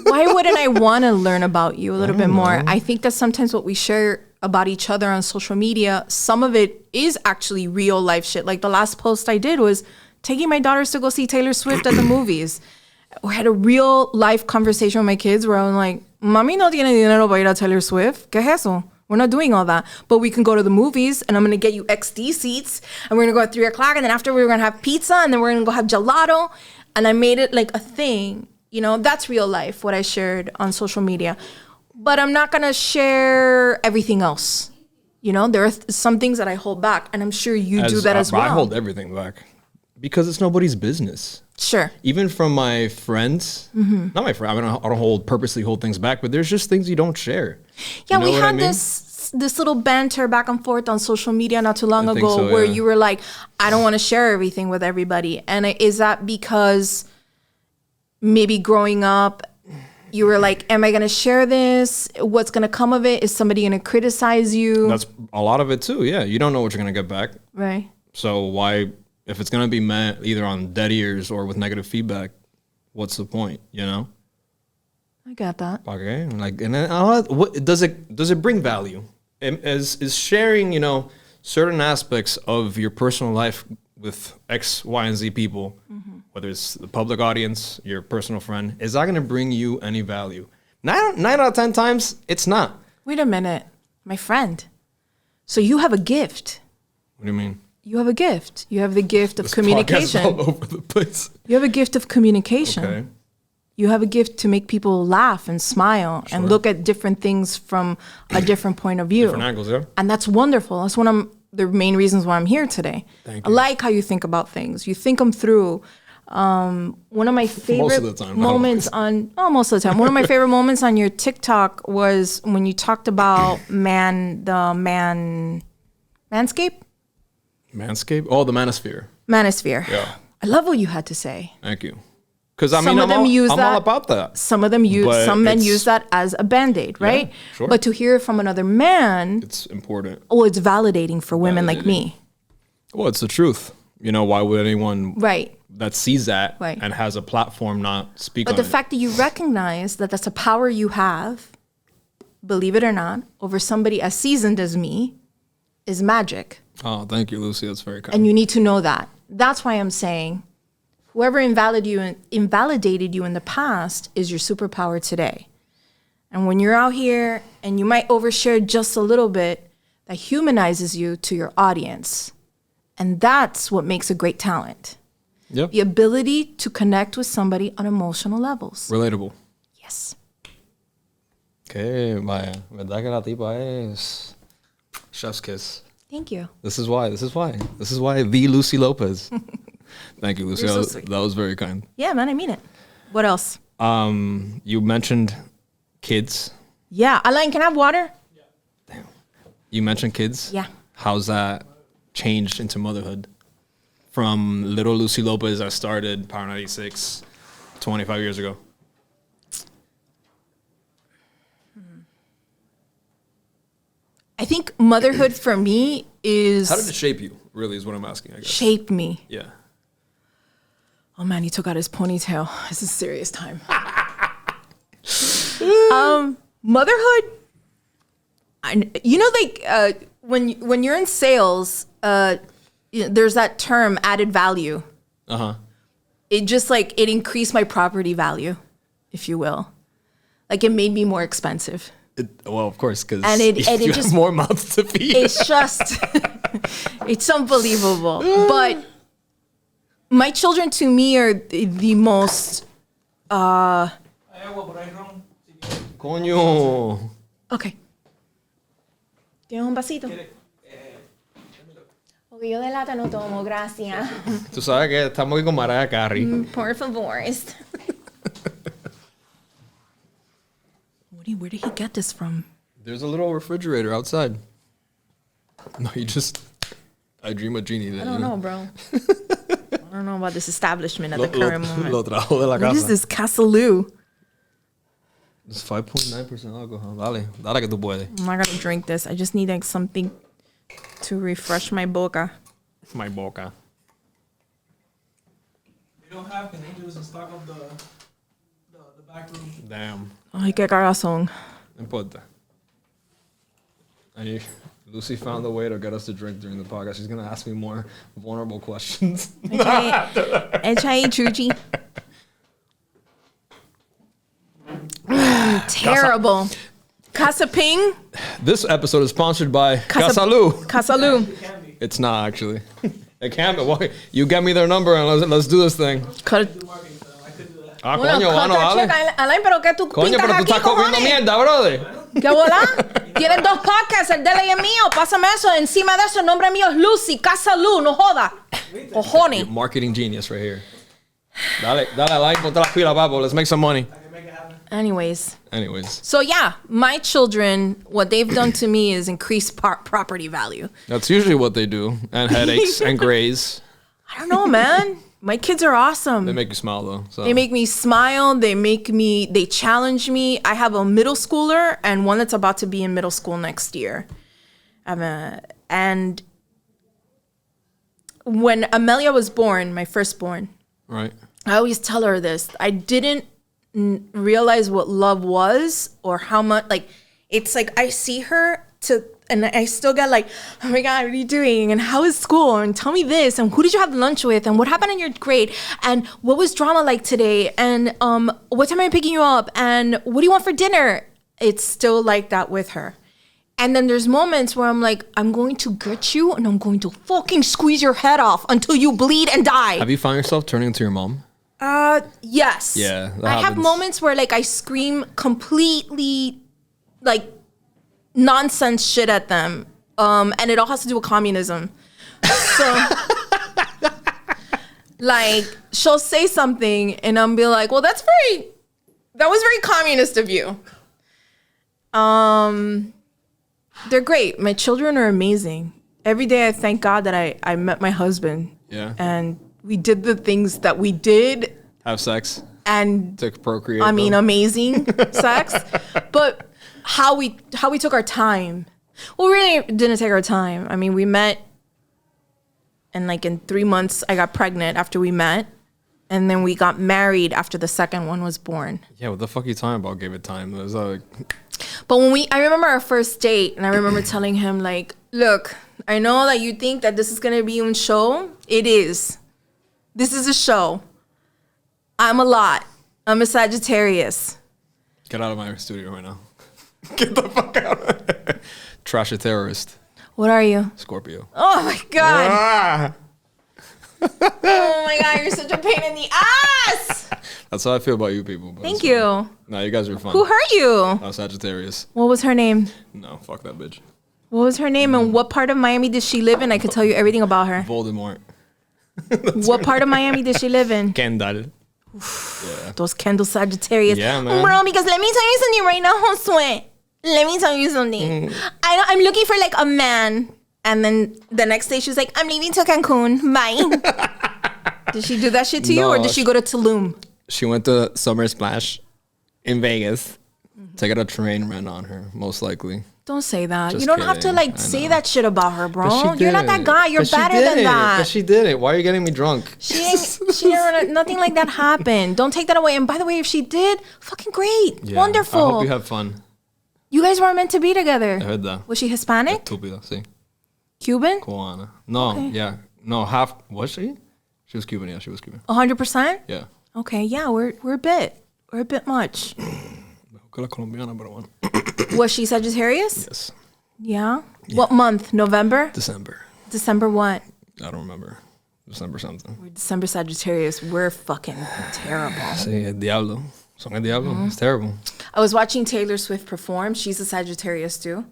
Why wouldn't I want to learn about you a little bit more? I think that sometimes what we share about each other on social media, some of it is actually real life shit. Like the last post I did was taking my daughters to go see Taylor Swift at the movies. I had a real life conversation with my kids where I was like, Mami no tiene dinero para ir a Taylor Swift. ¿Qué es eso? We're not doing all that. But we can go to the movies and I'm going to get you XD seats and we're going to go at 3 o'clock and then after we're going to have pizza and then we're going to go have gelato. And I made it like a thing. You know, that's real life, what I shared on social media. But I'm not going to share everything else. You know, there are some things that I hold back and I'm sure you do that as well.
I hold everything back because it's nobody's business.
Sure.
Even from my friends, not my friend. I don't purposely hold things back, but there's just things you don't share.
Yeah,
you know
we had
I mean?
this little banter back and forth on social media not too long
I think
ago
so,
where
yeah.
you were like, I don't want to share everything with everybody. And is that because maybe growing up, you were like, am I going to share this? What's going to come of it? Is somebody going to criticize you?
That's a lot of it too. Yeah, you don't know what you're gonna get back.
Right.
So why, if it's gonna be met either on dead ears or with negative feedback, what's the point? You know?
I got that.
Okay, like, and then what does it bring value? Is sharing, you know, certain aspects of your personal life with X, Y, and Z people, whether it's the public audience, your personal friend, is that gonna bring you any value? 9 out of 10 times, it's not.
Wait a minute, my friend. So you have a gift.
What do you mean?
You have a gift. You have the gift of
This podcast is
communication.
all over the place.
You have a gift of communication.
Okay.
You have a gift to make people laugh and smile and look at different things from a different point of view.
Different angles, yeah.
And that's wonderful. That's one of the main reasons why I'm here today.
Thank
I
you.
like how you think about things. You think them through. One of my favorite
the time,
moments most of the time. One of my favorite moments on your TikTok was when you talked about Manscape?
Manscape? Oh, the manosphere.
Manosphere.
Yeah.
I love what you had to say.
Thank you. Because I mean,
Some of them use
I'm
that-
all about that.
Some of them
But
some men
it's-
use that as a Band-Aid, right?
sure.
But to hear it from another man,
It's important.
it's validating for women like me.
Well, it's the truth. You know, why would anyone
Right.
that sees that
Right.
and has a platform not speak
But
on
the
it?
fact that you recognize that that's a power you have, believe it or not, over somebody as seasoned as me is magic.
Oh, thank you, Lucy. That's very kind.
And you need to know that. That's why I'm saying whoever invalidated you in the past is your superpower today. And when you're out here and you might overshare just a little bit, that humanizes you to your audience. And that's what makes a great talent.
Yep.
The ability to connect with somebody on emotional levels.
Relatable.
Yes.
Okay, vaya. ¿Verdad que la tipa es chef's kiss?
Thank you.
This is why the Lucy Lopez. Thank you, Lucy.
You're so
That was-
sweet.
that was very kind.
Yeah, man, I mean it. What else?
You mentioned kids.
Yeah. Alain, can I have water?
You mentioned kids.
Yeah.
How's that changed into motherhood? From little Lucy Lopez that started Power 96 25 years ago.
I think motherhood for me is
How did it shape you? Really is what I'm asking, I guess.
shape me.
Yeah.
Oh man, he took out his ponytail. This is a serious time. Motherhood. When you're in sales, there's that term added value.
Uh-huh.
It just it increased my property value, if you will. Like it made me more expensive.
Well, of course, because
And
you
it
have
just-
more mouths to feed.
It's just, it's unbelievable. But my children to me are the most,
Hay agua por ahí, Ron. Si quieres.
Coño.
okay. ¿Tienes un vasito? Porque yo de lata no tomo, gracias.
Tú sabes que estamos aquí con Mariah Carey.
Por favor. Where did he get this from?
There's a little refrigerator outside. No, I dream of Genie.
I don't know, bro. I don't know about this establishment at the current moment.
Lo trajo de la
What is
casa.
this Casaloo?
It's 5.9% alcohol. Dale que tú puedes.
I'm not gonna drink this. I just need something to refresh my boca.
My boca.
We don't have canadians in stock of the back room.
Damn.
Ay, qué cagazón.
No importa. Lucy found a way to get us to drink during the podcast. She's going to ask me more vulnerable questions.
Echa ahí, Chuchi. Terrible. Casa Ping.
This episode is sponsored by Casalu.
Casalu.
It's not actually. It can't be. Why? You get me their number and let's do this thing. Ah,
Bueno,
coño, bueno,
cut that
vale.
check, Alain, pero que tú
Coño,
pintas
pero tú
aquí,
estás comiendo
cojones.
mierda, brother.
¿Qué volá? Tienes 2 podcasts, el de ella y el mío. Pásame eso. Encima de eso, el nombre mío es Lucy, Casalu, no joda. Cojones.
Marketing genius right here. Dale, like, ponte las pilas, papo. Let's make some money.
Anyways.
Anyways,
Yeah, my children, what they've done to me is increase property value.
that's usually what they do. And headaches and grays.
I don't know, man. My kids are awesome.
They make you smile though. So.
They make me smile. They challenge me. I have a middle schooler and one that's about to be in middle school next year. And when Amelia was born, my firstborn,
Right.
I always tell her this. I didn't realize what love was or how much, like, it's like I see her and I still get like, oh my God, what are you doing? And how is school? And tell me this. And who did you have lunch with? And what happened in your grade? And what was drama like today? And what time am I picking you up? And what do you want for dinner? It's still like that with her. And then there's moments where I'm like, I'm going to get you and I'm going to fucking squeeze your head off until you bleed and die.
Have you found yourself turning into your mom?
Yes.
Yeah, that
I have
happens.
moments where like I scream completely like nonsense shit at them. And it all has to do with communism. So like she'll say something and I'll be like, well, that was very communist of you. They're great. My children are amazing. Every day I thank God that I met my husband.
Yeah.
And we did the things that we did.
Have sex.
And
To procreate.
I mean,
them.
amazing sex. But how we took our time. Well, we really didn't take our time. I mean, we met and like in 3 months I got pregnant after we met. And then we got married after the second one was born.
Yeah, what the fuck are you talking about? Gave it time. It was like,
But I remember our first date and I remember telling him like, look, I know that you think that this is going to be a show. It is. This is a show. I'm a lot. I'm a Sagittarius.
get out of my studio right now. Get the fuck out. Trash a terrorist.
What are you?
Scorpio.
Oh my God.
Ah!
Oh my God, you're such a pain in the ass.
That's how I feel about you people. But
Thank
it's
you.
fine. Nah, you guys are fun.
Who hurt you?
I'm Sagittarius.
What was her name?
No, fuck that bitch.
What was her name and what part of Miami did she live in? I could tell you everything about her.
Voldemort.
What part of Miami did she live in?
Kendall. Yeah.
Those Kendall Sagittarius.
Yeah, man.
Bro, because let me tell you something right now, Josue. Let me tell you something. I'm looking for like a man. And then the next day she was like, I'm leaving to Cancun. Bye. Did she do that shit to you or
No,
did she go to Tulum?
She went to Summer Splash in Vegas to get a train ran on her, most likely.
Don't say that.
Just
you don't have to
kidding.
like
I
say
know.
that shit about her, bro.
But she
You're not that
did it.
guy. You're
But she
better
did
than
it.
that.
But she did it. Why are you getting me drunk?
She didn't, nothing like that happened. Don't take that away. And by the way, if she did, fucking great.
Yeah.
Wonderful.
I hope you have fun.
You guys weren't meant to be together.
I heard that.
Was she Hispanic?
Estúpida, sí.
Cuban?
Cubana. No, yeah. No, half. Was she? She was Cuban, yeah. She was Cuban.
100%?
Yeah.
Okay, yeah, we're a bit. We're a bit much.
Mejor que la colombiana, pero bueno.
Was she Sagittarius?
Yes.
Yeah? What month? November?
December.
December what?
I don't remember. December something.
We're December Sagittarius. We're fucking terrible.
Sí, el diablo. Son el diablo. It's terrible.
I was watching Taylor Swift perform. She's a Sagittarius too.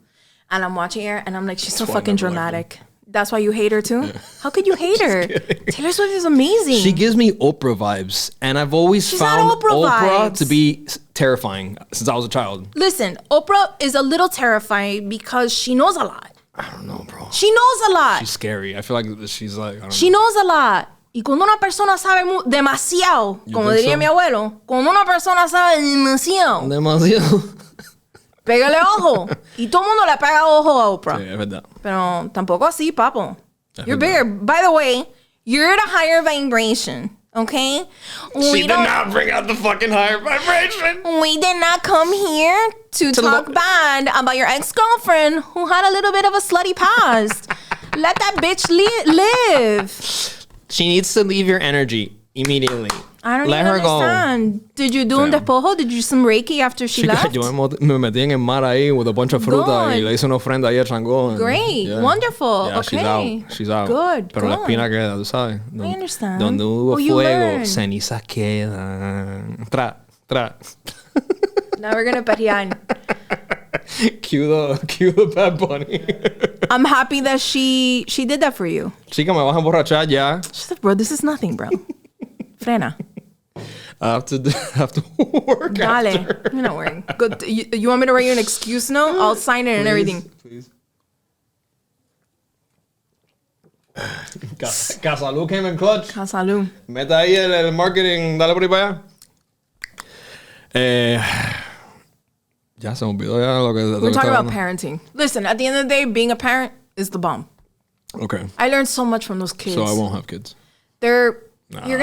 And I'm watching her and I'm like, she's so
That's why I
fucking
never liked her.
dramatic. That's why you hate her too? How could you hate her? Taylor Swift is amazing.
She gives me Oprah vibes, and I've always
She's
found
not Oprah vibes.
to be terrifying since I was a child.
Listen, Oprah is a little terrifying because she knows a lot.
I don't know, bro.
She knows a lot.
She's scary. I feel like she's like, I don't
She
know.
knows a lot. Y cuando una persona sabe demasiado, como
think
diría
so?
mi abuelo, cuando una persona sabe demasiado,
Demasiado.
pégale ojo. Y todo el mundo le pega ojo a Oprah.
Sí, es verdad.
Pero tampoco así, papo.
Es
You're
verdad.
bigger. By the way, you're at a higher vibration. Okay?
She did not bring out the fucking higher vibration.
We did not come here to talk bad about your ex-girlfriend who had a little bit of a slutty past. Let that bitch live.
She needs to leave your energy immediately.
I don't
Let
even
her
understand.
go.
Did you do un despojo? Did you do some Reiki after she left?
Yo me metí en el mar ahí with a bunch of fruta y
Good.
le hice una ofrenda ahí a Changó.
Great. Wonderful.
Yeah,
Okay.
She's out.
Good,
Pero la
good.
espina queda, tú sabes.
I understand.
Donde hubo
Well, you
fuego,
learn.
cenizas quedan. Tra.
Now we're gonna perrear.
Cue the Bad Bunny.
I'm happy that she did that for you.
Chica, me vas a emborrachar ya.
She's like, bro, this is nothing, bro. Frena.
I have to work
Dale.
after.
You're not worrying. Good. You want me to write you an excuse note? I'll sign it and everything.
Please. Casalú came in clutch.
Casalú.
Meta ahí el marketing. Dale por ahí para allá. Ya se me olvidó ya lo que...
We're talking about parenting. Listen, at the end of the day, being a parent is the bomb.
Okay.
I learned so much from those kids.
So I won't have kids.
You're
Nah,
you're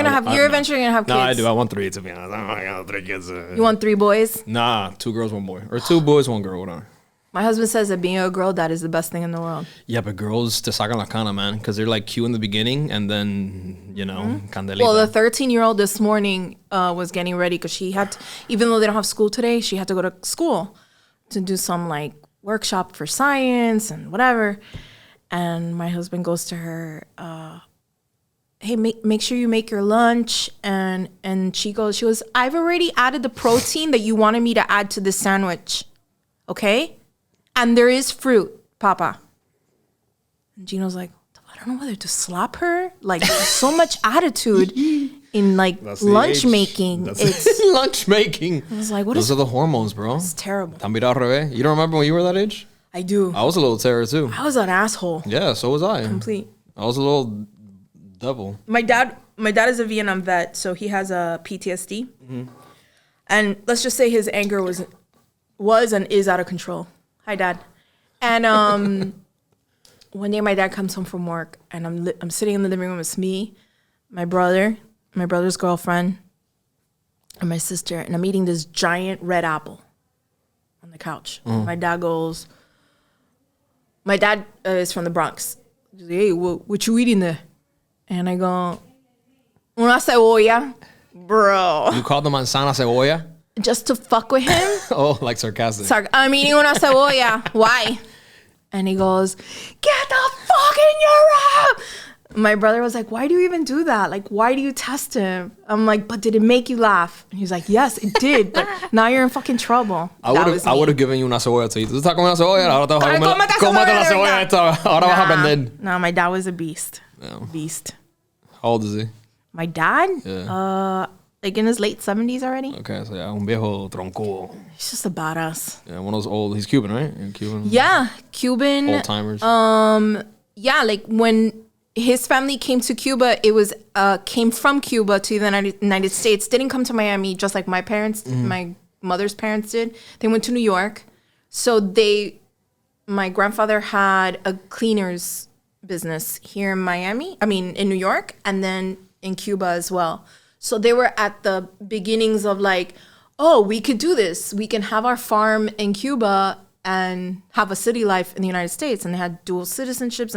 eventually gonna have kids.
No, I do. I want 3, to be honest. I got 3 kids.
You want 3 boys?
Nah, 2 girls, 1 boy. Or 2 boys, 1 girl, whatever.
My husband says that being a girl dad is the best thing in the world.
Yeah, but girls te sacan la cana, man. Because they're like cute in the beginning and then, you know, candelita.
Well, the 13-year-old this morning was getting ready because she had to, even though they don't have school today, she had to go to school to do some like workshop for science and whatever. And my husband goes to her, hey, make sure you make your lunch. And she goes, I've already added the protein that you wanted me to add to the sandwich. Okay? And there is fruit, Papa. And Gino's like, I don't know whether to slap her. Like, there's so much attitude in like lunch making.
It's lunch making.
I was like,
Those are the hormones, bro.
It's terrible.
Tan mirado al revés. You don't remember when you were that age?
I do.
I was a little terror too.
I was an asshole.
Yeah, so was I.
Complete.
I was a little devil.
My dad is a Vietnam vet, so he has a PTSD. And let's just say his anger was and is out of control. Hi, Dad. And one day my dad comes home from work, and I'm sitting in the living room. It's me, my brother's girlfriend, and my sister, and I'm eating this giant red apple on the couch. My dad is from the Bronx. He's like, hey, what you eating there? And I go, una cebolla, bro.
You called the manzana cebolla?
Just to fuck with him.
Oh, like sarcastic.
I'm eating una cebolla. Why? And he goes, get the fuck in your room. My brother was like, why do you even do that? Like, why do you test him? I'm like, but did it make you laugh? And he's like, yes, it did. But now you're in fucking trouble.
I would have given you una cebolla too. Tú estás comiendo una cebolla, ahora te vas a comer. Cómete la cebolla esta. Ahora vas a aprender.
No, my dad was a beast.
Yeah.
Beast.
How old is he?
My dad?
Yeah.
Like in his late 70s already.
Okay, so yeah, un viejo troncudo.
He's just a badass.
Yeah, one of those old. He's Cuban, right? You're Cuban.
Yeah, Cuban.
Old timers.
Yeah, like when his family came to Cuba, it was came from Cuba to the United States. Didn't come to Miami, just like my parents, my mother's parents did. They went to New York. So my grandfather had a cleaner's business here in in New York, and then in Cuba as well. So they were at the beginnings of like, oh, we could do this. We can have our farm in Cuba and have a city life in the United States. And they had dual citizenships.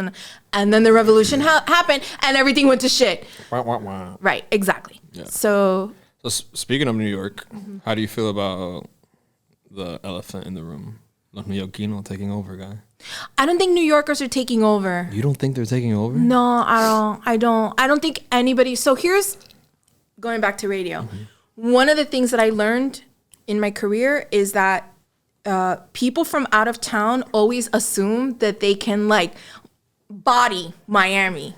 And then the revolution happened and everything went to shit.
Wah, wah, wah.
Right, exactly.
Yeah.
So
speaking of New York, how do you feel about the elephant in the room? Los Neoquinos taking over, guy.
I don't think New Yorkers are taking over.
You don't think they're taking over?
No, I don't think anybody. So here's going back to radio. One of the things that I learned in my career is that people from out of town always assume that they can like body Miami.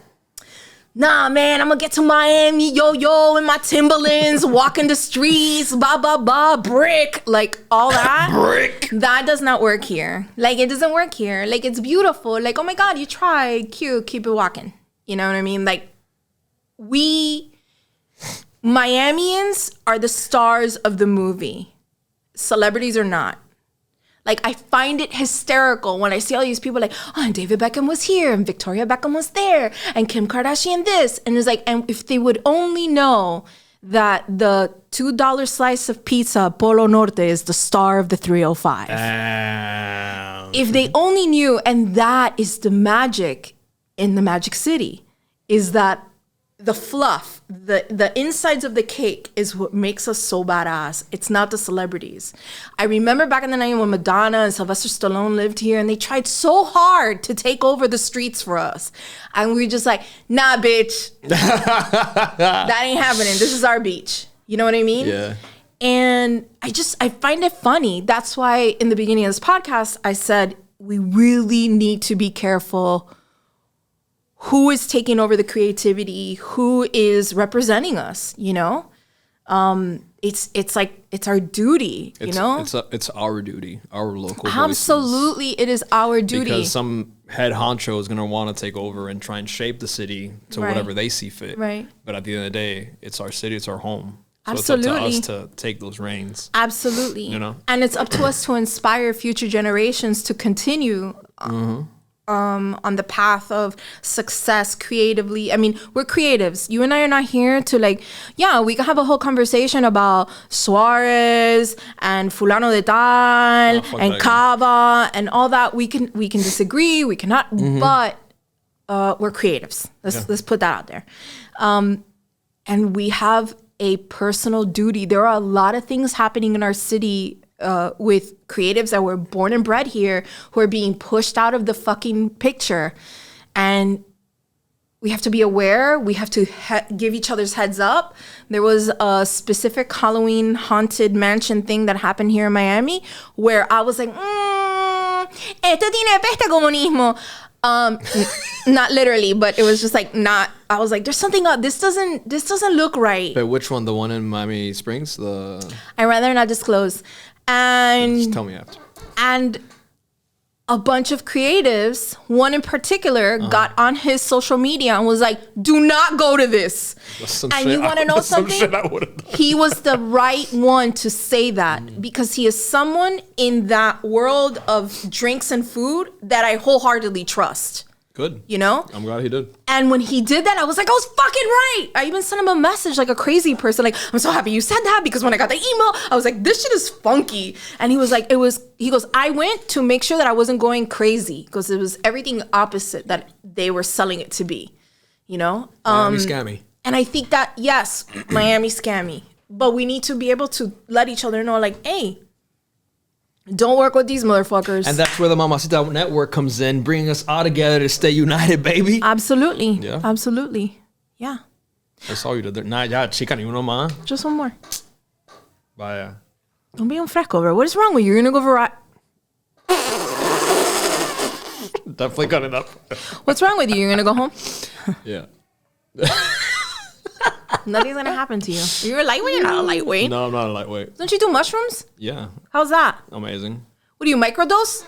Nah, man, I'm gonna get to Miami, yo, in my Timberlands, walking the streets, brick, like all that.
Brick.
That does not work here. Like, it doesn't work here. Like, it's beautiful. Like, oh my God, you tried. Cute. Keep it walking. You know what I mean? Like, Miamians are the stars of the movie. Celebrities are not. Like, I find it hysterical when I see all these people like, oh, and David Beckham was here, and Victoria Beckham was there, and Kim Kardashian this. And it's like, and if they would only know that the $2 slice of pizza, Polo Norte, is the star of the 305. If they only knew, and that is the magic in the Magic City, is that the fluff, the insides of the cake is what makes us so badass. It's not the celebrities. I remember back in the 90s when Madonna and Sylvester Stallone lived here, and they tried so hard to take over the streets for us. And we were just like, nah, bitch. That ain't happening. This is our beach. You know what I mean?
Yeah.
And I find it funny. That's why in the beginning of this podcast, I said, we really need to be careful who is taking over the creativity, who is representing us, you know? It's like, it's our duty, you know?
It's our duty, our local voices.
Absolutely, it is our duty.
Because some head honcho is going to want to take over and try and shape the city to whatever they see fit.
Right.
But at the end of the day, it's our city, it's our home. So
Absolutely.
it's up to us to take those reins.
Absolutely.
You know?
And it's up to us to inspire future generations to continue on the path of success creatively. I mean, we're creatives. You and I are not here to we can have a whole conversation about Suarez and Fulano de Tal and Cava and all that. We can disagree, we cannot, but we're creatives. Let's put that out there. And we have a personal duty. There are a lot of things happening in our city with creatives that were born and bred here who are being pushed out of the fucking picture. And we have to be aware. We have to give each other's heads up. There was a specific Halloween haunted mansion thing that happened here in Miami where I was like, esto tiene peste comunismo. Not literally, but it was just like not. I was like, there's something up. This doesn't look right.
But which one? The one in Miami Springs?
I'd rather not disclose. And
just tell me after. And
a bunch of creatives, one in particular, got on his social media and was like, do not go to this. And you want to know something? He was the right one to say that because he is someone in that world of drinks and food that I wholeheartedly trust.
Good.
You know?
I'm glad he did.
And when he did that, I was like, I was fucking right. I even sent him a message like a crazy person. Like, I'm so happy you said that because when I got the email, I was like, this shit is funky. And he was like, he goes, I went to make sure that I wasn't going crazy because it was everything opposite that they were selling it to be, you know?
Miami scammy.
And I think that, yes, Miami scammy. But we need to be able to let each other know like, hey, don't work with these motherfuckers.
And that's where the Mamacita Network comes in, bringing us all together to stay united, baby.
Absolutely.
Yeah.
Absolutely. Yeah.
That's all you did there. Nah, ya, chica, ni uno más.
Just one more.
Vaya.
Don't be un fresco, bro. What is wrong with you? You're going to go
Definitely cut it up.
What's wrong with you? You're going to go home?
Yeah.
Nothing's going to happen to you. You're a lightweight? You're not a lightweight.
No, I'm not a lightweight.
Don't you do mushrooms?
Yeah.
How's that?
Amazing.
What do you, microdose?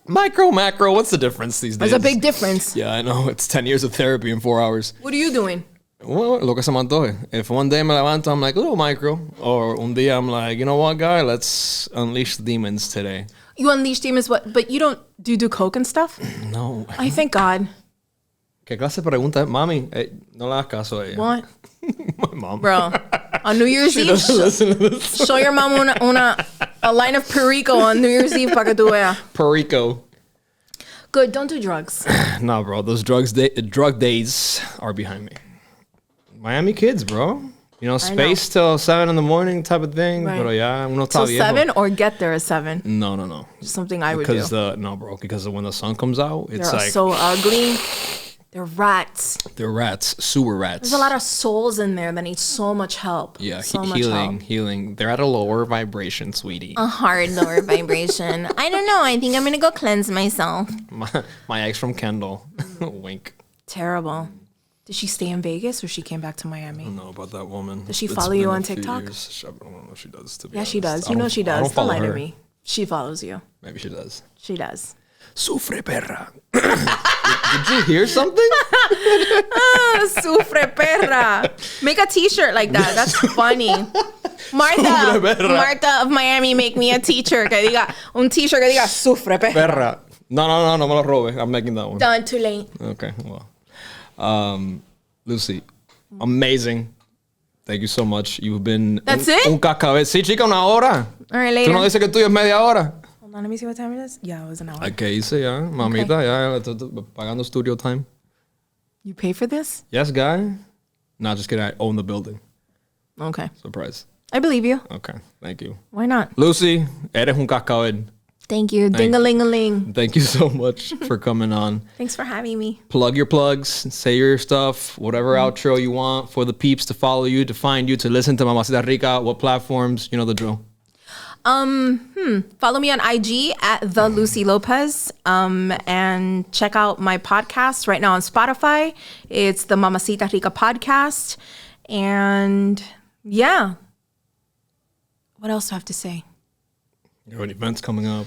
Micro, macro, what's the difference these days?
There's a big difference.
Yeah, I know. It's 10 years of therapy in 4 hours.
What are you doing?
Well, lo que se me antoje. If one day me levanto, I'm like, oh, micro. Or un día I'm like, you know what, guy? Let's unleash the demons today.
You unleash demons, what? But do you do coke and stuff?
No.
I thank God.
¿Qué clase de pregunta? Mami, no le hagas caso a ella.
What?
My mom.
Bro, on New Year's Eve,
listen to this.
show your mom a line of Perico on New Year's Eve para que tú veas.
Perico.
Good, don't do drugs.
Nah, bro, those drug days are behind me. Miami kids, bro. You know, space till 7 in the morning type of thing.
Right.
Pero ya, uno está
Till
viejo.
7 or get there at 7?
No.
Just something I would do.
No, bro, because when the sun comes out, it's
They're
like...
so ugly. They're rats.
They're rats, sewer rats.
There's a lot of souls in there that need so much help.
Yeah,
so much help.
healing. They're at a lower vibration, sweetie.
A hard lower vibration. I don't know. I think I'm going to go cleanse myself.
My ex from Kendall. Wink.
Terrible. Did she stay in Vegas or she came back to Miami?
I don't know about that woman.
Does she follow you on TikTok?
I don't know if she does, to be
Yeah,
honest.
she does. You know she does. Don't lie to
her.
me. She follows you.
Maybe she does.
She does.
Sufre perra. Did you hear something?
Sufre perra. Make a t-shirt like that. That's funny.
Sufre perra.
Martha of Miami, make me a t-shirt que diga, un t-shirt que diga sufre perra.
Perra. No me lo robe. I'm making that one.
Done, too late.
Okay, well. Lucy, amazing. Thank you so much. You've been
That's it?
Un cascabel. Sí, chica, una hora.
All right,
Tú
later.
no dices que tuyo es media hora.
Hold on, let me see what time it is. Yeah, it was an hour.
¿Qué hice ya? Mamita, ya pagando studio time.
You pay for this?
Yes, guy. Not just kidding. I own the building.
Okay.
Surprise.
I believe you.
Okay, thank you.
Why not?
Lucy, eres un cascabel.
Thank you. Ding-a-ling-a-ling.
Thank you so much for coming on.
Thanks for having me.
Plug your plugs, say your stuff, whatever outro you want for the peeps to follow you, to find you, to listen to Mamacita Rica, what platforms, you know the drill.
Follow me on IG at the Lucy Lopez. And check out my podcast right now on Spotify. It's the Mamacita Rica podcast. And yeah. What else do I have to say?
You have any events coming up?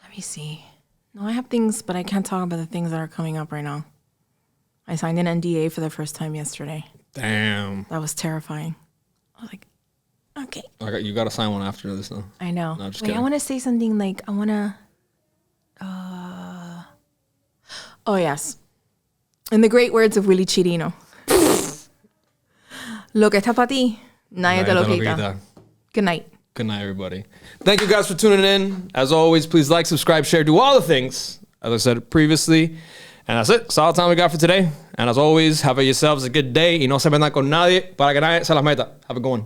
Let me see. No, I have things, but I can't talk about the things that are coming up right now. I signed an NDA for the first time yesterday.
Damn.
That was terrifying. I was like, okay.
You got to sign one after this, though.
I know.
No, just
Wait, I
kidding.
want to say something like, I want to... Oh, yes. In the great words of Willie Chirino. Lo que está para ti, nadie te lo quita. Good night.
Good night, everybody. Thank you guys for tuning in. As always, please like, subscribe, share, do all the things, as I said previously. And that's it. That's all the time we got for today. And as always, have yourselves a good day. Y no se metan con nadie para que nadie se las meta. Have a good one.